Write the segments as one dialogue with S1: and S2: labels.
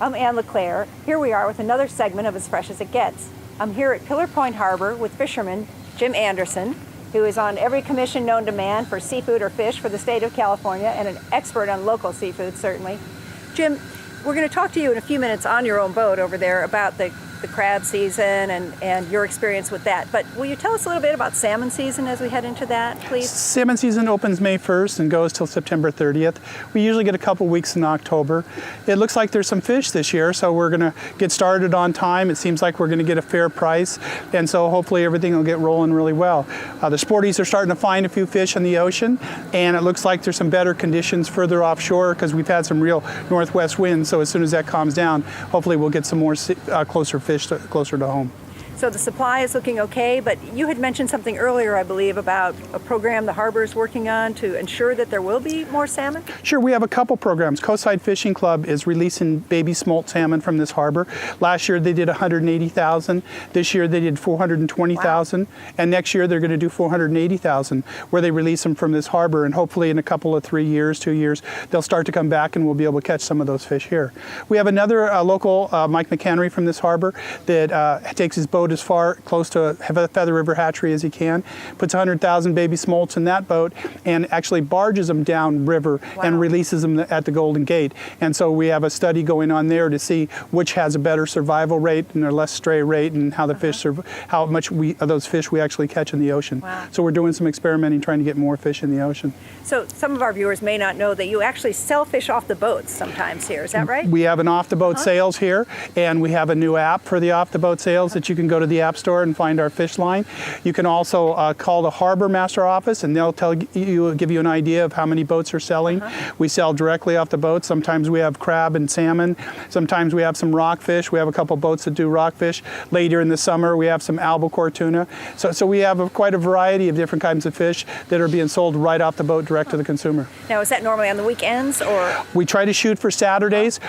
S1: I'm Ann LeClaire. Here we are with another segment of As Fresh as It Gets. I'm here at Pillar Point Harbor with fisherman Jim Anderson, who is on every commission known to man for seafood or fish for the state of California and an expert on local seafood, certainly. Jim, we're going to talk to you in a few minutes on your own boat over there about the crab season and your experience with that. But will you tell us a little bit about salmon season as we head into that, please?
S2: Salmon season opens May 1st and goes till September 30th. We usually get a couple weeks in October. It looks like there's some fish this year, so we're going to get started on time. It seems like we're going to get a fair price, and so hopefully everything will get rolling really well. The sporties are starting to find a few fish in the ocean, and it looks like there's some better conditions further offshore because we've had some real northwest winds, so as soon as that calms down, hopefully we'll get some more closer fish closer to home.
S1: So the supply is looking okay, but you had mentioned something earlier, I believe, about a program the harbor is working on to ensure that there will be more salmon?
S2: Sure, we have a couple programs. Coastside Fishing Club is releasing baby smolt salmon from this harbor. Last year they did 180,000. This year they did 420,000. Wow. And next year they're going to do 480,000, where they release them from this harbor. And hopefully in a couple of 3 years, 2 years, they'll start to come back and we'll be able to catch some of those fish here. We have another local, Mike McHenry from this harbor, that takes his boat as far close to Feather River Hatchery as he can, puts 100,000 baby smolts in that boat and actually barges them down river. Wow. And releases them at the Golden Gate. And so we have a study going on there to see which has a better survival rate and a less stray rate, and how the fish how much of those fish we actually catch in the ocean.
S1: Wow.
S2: So we're doing some experimenting trying to get more fish in the ocean.
S1: So some of our viewers may not know that you actually sell fish off the boats sometimes here, is that right?
S2: We have an off-the-boat sales here, and we have a new app for the off-the-boat sales that you can go to the App Store and find our fish line. You can also call the Harbor Master Office, and they'll give you an idea of how many boats are selling. We sell directly off the boat. Sometimes we have crab and salmon. Sometimes we have some rockfish. We have a couple boats that do rockfish. Later in the summer, we have some albacore tuna. So we have quite a variety of different kinds of fish that are being sold right off the boat direct to the consumer.
S1: Now, is that normally on the weekends, or?
S2: We try to shoot for Saturdays.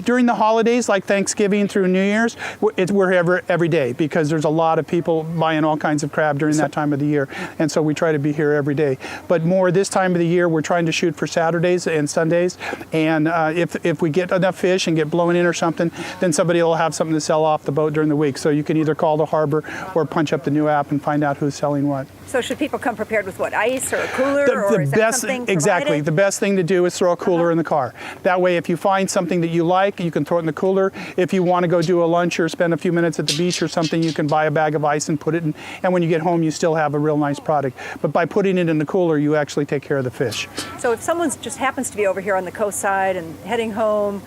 S2: During the holidays, like Thanksgiving through New Year's, we're every day, because there's a lot of people buying all kinds of crab during that time of the year. And so we try to be here every day. But more this time of the year, we're trying to shoot for Saturdays and Sundays. And if we get enough fish and get blown in or something, then somebody will have something to sell off the boat during the week. So you can either call the harbor or punch up the new app and find out who's selling what.
S1: So should people come prepared with what, ice or a cooler, or is that something
S2: exactly.
S1: provided?
S2: The best thing to do is throw a cooler in the car. That way, if you find something that you like, you can throw it in the cooler. If you want to go do a lunch or spend a few minutes at the beach or something, you can buy a bag of ice and put it in. And when you get home, you still have a real nice product. But by putting it in the cooler, you actually take care of the fish.
S1: So if someone just happens to be over here on the coast side and heading home,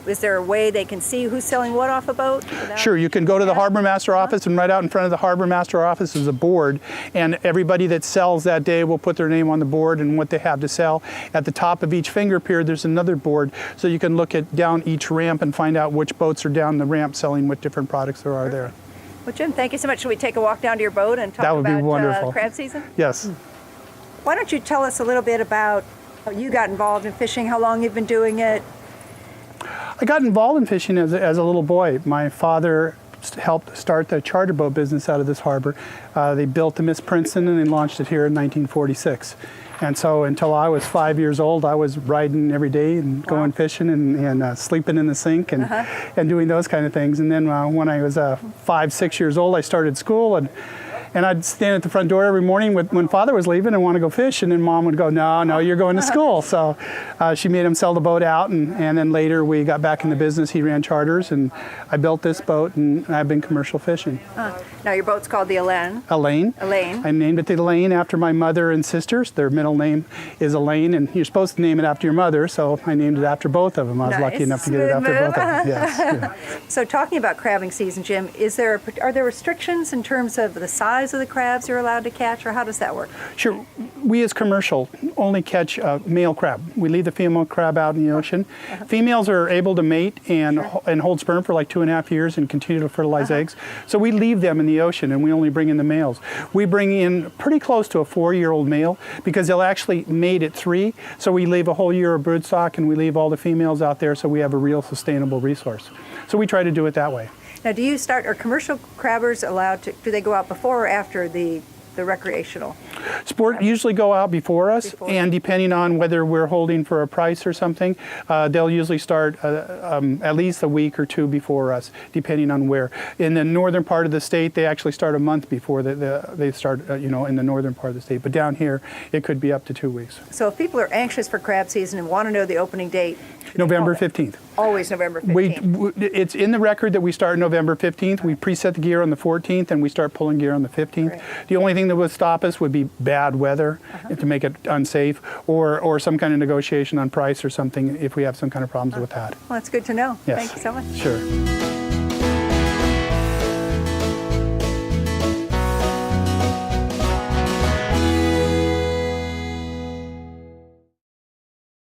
S1: is there a way they can see who's selling what off a boat?
S2: Sure, you can go to the Harbor Master Office, and right out in front of the Harbor Master Office is a board, and everybody that sells that day will put their name on the board and what they have to sell. At the top of each finger pier, there's another board, so you can look down each ramp and find out which boats are down the ramp selling what different products there are there.
S1: Well, Jim, thank you so much. Should we take a walk down to your boat and talk
S2: that would
S1: about
S2: be wonderful.
S1: Crab season?
S2: Yes.
S1: Why don't you tell us a little bit about how you got involved in fishing, how long you've been doing it?
S2: I got involved in fishing as a little boy. My father helped start the charter boat business out of this harbor. They built the Miss Princeton and they launched it here in 1946. And so until I was 5 years old, I was riding every day and going fishing and sleeping in the sink and doing those kind of things. And then when I was 5, 6 years old, I started school, and I'd stand at the front door every morning when Father was leaving and want to go fish, and then Mom would go, no, you're going to school. So she made him sell the boat out, and then later we got back in the business. He ran charters, and I built this boat, and I've been commercial fishing.
S1: Now your boat's called the Elaine.
S2: Elaine. I named it the Elaine after my mother and sisters. Their middle name is Elaine, and you're supposed to name it after your mother, so I named it after both of them. I was lucky enough to get it after both of them. Yes. Yeah.
S1: So talking about crabbing season, Jim, are there restrictions in terms of the size of the crabs you're allowed to catch, or how does that work?
S2: Sure. We as commercial only catch male crab. We leave the female crab out in the ocean. Females are able to mate and hold sperm for like 2.5 years and continue to fertilize eggs. So we leave them in the ocean and we only bring in the males. We bring in pretty close to a 4-year-old male because they'll actually mate at 3. So we leave a whole year of brood stock and we leave all the females out there so we have a real sustainable resource. So we try to do it that way.
S1: Now, are commercial crabbers allowed to, do they go out before or after the recreational?
S2: Sport usually go out before us, and depending on whether we're holding for a price or something, they'll usually start at least a week or two before us, depending on where. In the northern part of the state, they actually start a month before they start, in the northern part of the state. But down here, it could be up to 2 weeks.
S1: So if people are anxious for crab season and want to know the opening date,
S2: November 15th.
S1: Always November 15th.
S2: It's in the record that we start November 15th. We preset the gear on the 14th, and we start pulling gear on the 15th.
S1: Right.
S2: The only thing that would stop us would be bad weather to make it unsafe, or some kind of negotiation on price or something if we have some kind of problems with that.
S1: Well, that's good to know.
S2: Yes.
S1: Thank you so much.
S2: Sure.